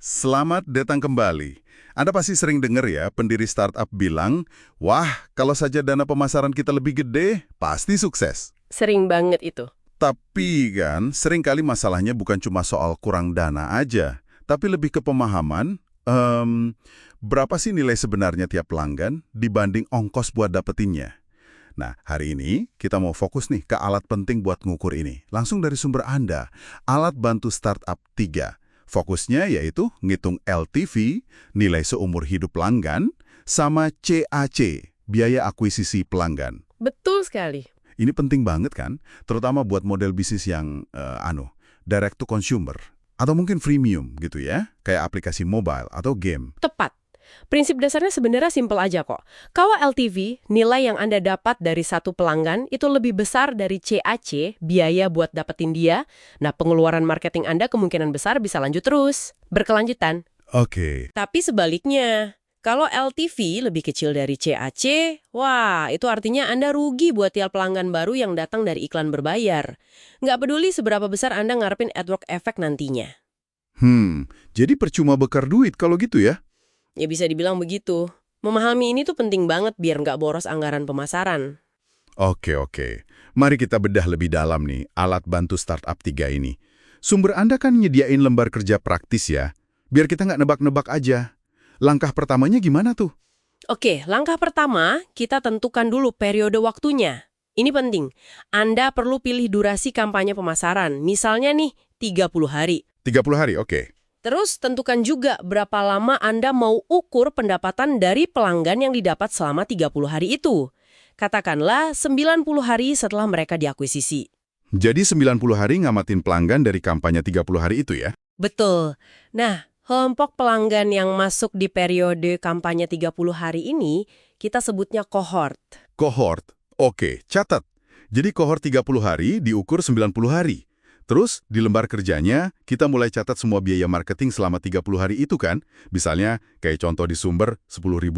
Selamat datang kembali. Anda pasti sering dengar ya, pendiri startup bilang, wah, kalau saja dana pemasaran kita lebih gede, pasti sukses. Sering banget itu. Tapi kan, seringkali masalahnya bukan cuma soal kurang dana aja, tapi lebih ke pemahaman, berapa sih nilai sebenarnya tiap pelanggan dibanding ongkos buat dapetinnya. Nah, hari ini kita mau fokus nih ke alat penting buat ngukur ini. Langsung dari sumber Anda, alat bantu startup 3. Fokusnya yaitu ngitung LTV, nilai seumur hidup pelanggan, sama CAC, biaya akuisisi pelanggan. Betul sekali. Ini penting banget kan, terutama buat model bisnis yang, direct to consumer. Atau mungkin freemium gitu ya, kayak aplikasi mobile atau game. Tepat. Prinsip dasarnya sebenarnya simpel aja kok. Kalau LTV, nilai yang Anda dapat dari satu pelanggan itu lebih besar dari CAC, biaya buat dapetin dia. Nah, pengeluaran marketing Anda kemungkinan besar bisa lanjut terus, berkelanjutan. Oke. Tapi sebaliknya, kalau LTV lebih kecil dari CAC, wah, itu artinya Anda rugi buat tiap pelanggan baru yang datang dari iklan berbayar. Nggak peduli seberapa besar Anda ngarepin AdWords efek nantinya. Jadi percuma bakar duit kalau gitu ya? Ya bisa dibilang begitu. Memahami ini tuh penting banget biar nggak boros anggaran pemasaran. Oke. Mari kita bedah lebih dalam nih, alat bantu startup 3 ini. Sumber Anda kan nyediain lembar kerja praktis ya, biar kita nggak nebak-nebak aja. Langkah pertamanya gimana tuh? Oke, langkah pertama, kita tentukan dulu periode waktunya. Ini penting. Anda perlu pilih durasi kampanye pemasaran. Misalnya nih, 30 hari. 30 hari, oke. Terus tentukan juga berapa lama Anda mau ukur pendapatan dari pelanggan yang didapat selama 30 hari itu. Katakanlah 90 hari setelah mereka diakuisisi. Jadi 90 hari ngamatin pelanggan dari kampanye 30 hari itu ya? Betul. Nah, kelompok pelanggan yang masuk di periode kampanye 30 hari ini, kita sebutnya cohort. Cohort, oke, catat. Jadi cohort 30 hari diukur 90 hari. Terus, di lembar kerjanya, kita mulai catat semua biaya marketing selama 30 hari itu kan? Misalnya, kayak contoh di sumber, $10.000.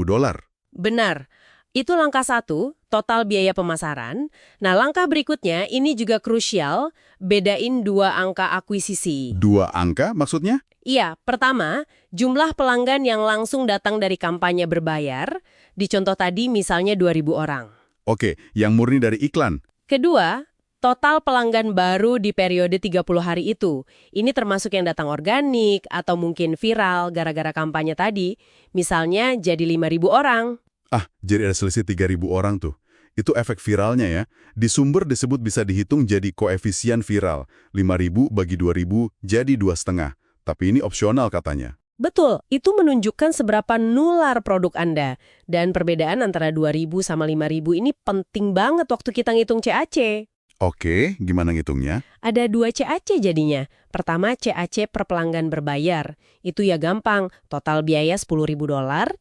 Benar. Itu langkah 1, total biaya pemasaran. Nah, langkah berikutnya ini juga krusial, bedain 2 angka akuisisi. 2 angka maksudnya? Iya, pertama, jumlah pelanggan yang langsung datang dari kampanye berbayar. Di contoh tadi misalnya 2.000 orang. Oke, yang murni dari iklan. Kedua, total pelanggan baru di periode 30 hari itu. Ini termasuk yang datang organik atau mungkin viral gara-gara kampanye tadi. Misalnya jadi 5.000 orang. Jadi ada selisih 3.000 orang tuh. Itu efek viralnya ya. Di sumber disebut bisa dihitung jadi koefisien viral. 5.000 bagi 2.000 jadi 2,5. Tapi ini opsional katanya. Betul, itu menunjukkan seberapa nular produk Anda. Dan perbedaan antara 2.000 sama 5.000 ini penting banget waktu kita ngitung CAC. Oke, gimana ngitungnya? Ada 2 CAC jadinya. Pertama, CAC per pelanggan berbayar. Itu ya gampang, total biaya $10.000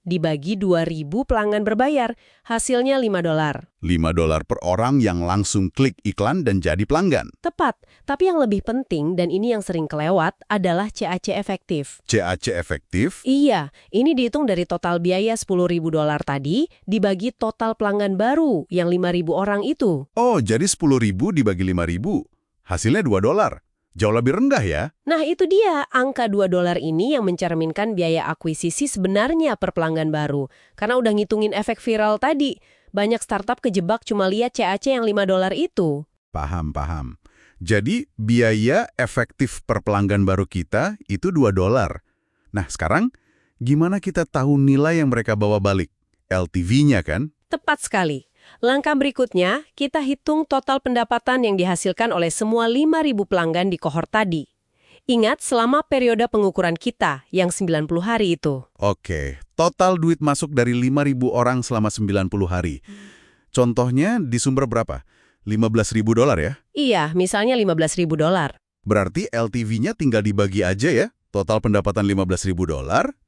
dibagi 2.000 pelanggan berbayar. Hasilnya $5. $5 per orang yang langsung klik iklan dan jadi pelanggan. Tepat, tapi yang lebih penting dan ini yang sering kelewat adalah CAC efektif. CAC efektif? Iya, ini dihitung dari total biaya $10.000 tadi dibagi total pelanggan baru yang 5.000 orang itu. Oh, jadi 10.000 dibagi 5.000. Hasilnya $2. Jauh lebih rendah ya? Nah itu dia, angka $2 ini yang mencerminkan biaya akuisisi sebenarnya per pelanggan baru. Karena udah ngitungin efek viral tadi. Banyak startup kejebak cuma lihat CAC yang $5 itu. Paham. Jadi, biaya efektif per pelanggan baru kita itu $2. Nah, sekarang, gimana kita tahu nilai yang mereka bawa balik? LTV-nya kan? Tepat sekali. Langkah berikutnya, kita hitung total pendapatan yang dihasilkan oleh semua 5.000 pelanggan di kohort tadi. Ingat, selama periode pengukuran kita yang 90 hari itu. Oke, total duit masuk dari 5.000 orang selama 90 hari. Contohnya di sumber berapa? $15.000 ya? Iya, misalnya $15.000. Berarti LTV-nya tinggal dibagi aja ya? Total pendapatan $15.000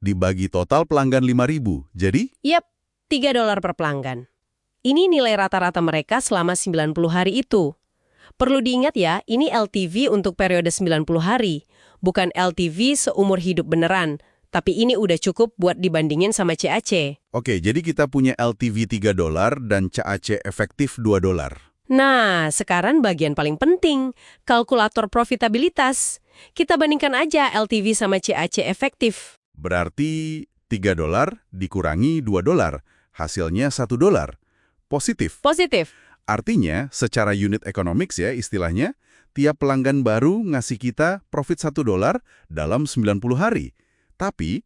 dibagi total pelanggan 5.000. Jadi? Yap, $3 per pelanggan. Ini nilai rata-rata mereka selama 90 hari itu. Perlu diingat ya, ini LTV untuk periode 90 hari. Bukan LTV seumur hidup beneran. Tapi ini udah cukup buat dibandingin sama CAC. Oke, jadi kita punya LTV $3 dan CAC efektif $2. Nah, sekarang bagian paling penting, kalkulator profitabilitas. Kita bandingkan aja LTV sama CAC efektif. Berarti $3 dikurangi $2, hasilnya $1. Positif. Positif. Artinya, secara unit economics ya istilahnya, tiap pelanggan baru ngasih kita profit $1 dalam 90 hari. Tapi,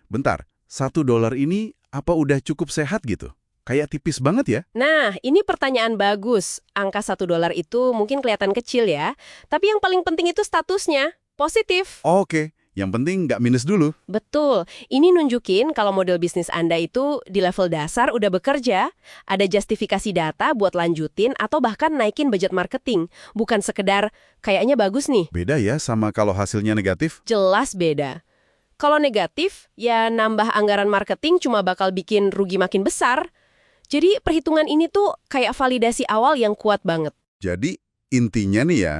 bentar, $1 ini apa udah cukup sehat gitu? Kayak tipis banget ya? Nah, ini pertanyaan bagus. Angka $1 itu mungkin kelihatan kecil ya, tapi yang paling penting itu statusnya. Positif. Oke, yang penting nggak minus dulu. Betul. Ini nunjukin kalau model bisnis Anda itu di level dasar udah bekerja, ada justifikasi data buat lanjutin atau bahkan naikin budget marketing. Bukan sekedar, kayaknya bagus nih. Beda ya sama kalau hasilnya negatif? Jelas beda. Kalau negatif, ya nambah anggaran marketing cuma bakal bikin rugi makin besar. Jadi perhitungan ini tuh kayak validasi awal yang kuat banget. Jadi intinya nih ya,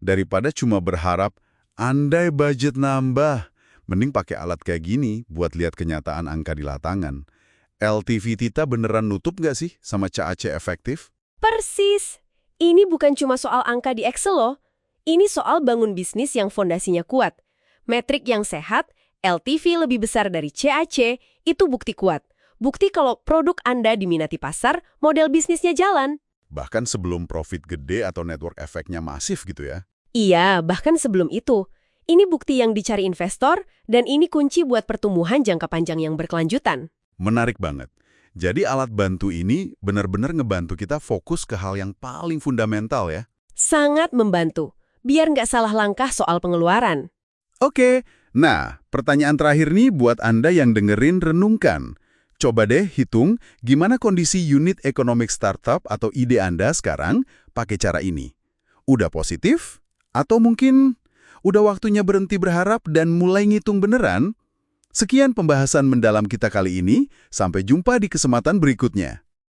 daripada cuma berharap andai budget nambah, mending pakai alat kayak gini buat lihat kenyataan angka di lapangan. LTV kita beneran nutup nggak sih sama CAC efektif? Persis. Ini bukan cuma soal angka di Excel loh. Ini soal bangun bisnis yang fondasinya kuat. Metrik yang sehat, LTV lebih besar dari CAC, itu bukti kuat. Bukti kalau produk Anda diminati pasar, model bisnisnya jalan. Bahkan sebelum profit gede atau network efeknya masif gitu ya. Iya, bahkan sebelum itu. Ini bukti yang dicari investor, dan ini kunci buat pertumbuhan jangka panjang yang berkelanjutan. Menarik banget. Jadi alat bantu ini benar-benar ngebantu kita fokus ke hal yang paling fundamental ya. Sangat membantu, biar nggak salah langkah soal pengeluaran. Oke, nah pertanyaan terakhir nih buat Anda yang dengerin renungkan. Coba deh hitung gimana kondisi unit economic startup atau ide Anda sekarang pakai cara ini. Udah positif? Atau mungkin udah waktunya berhenti berharap dan mulai ngitung beneran? Sekian pembahasan mendalam kita kali ini, sampai jumpa di kesempatan berikutnya.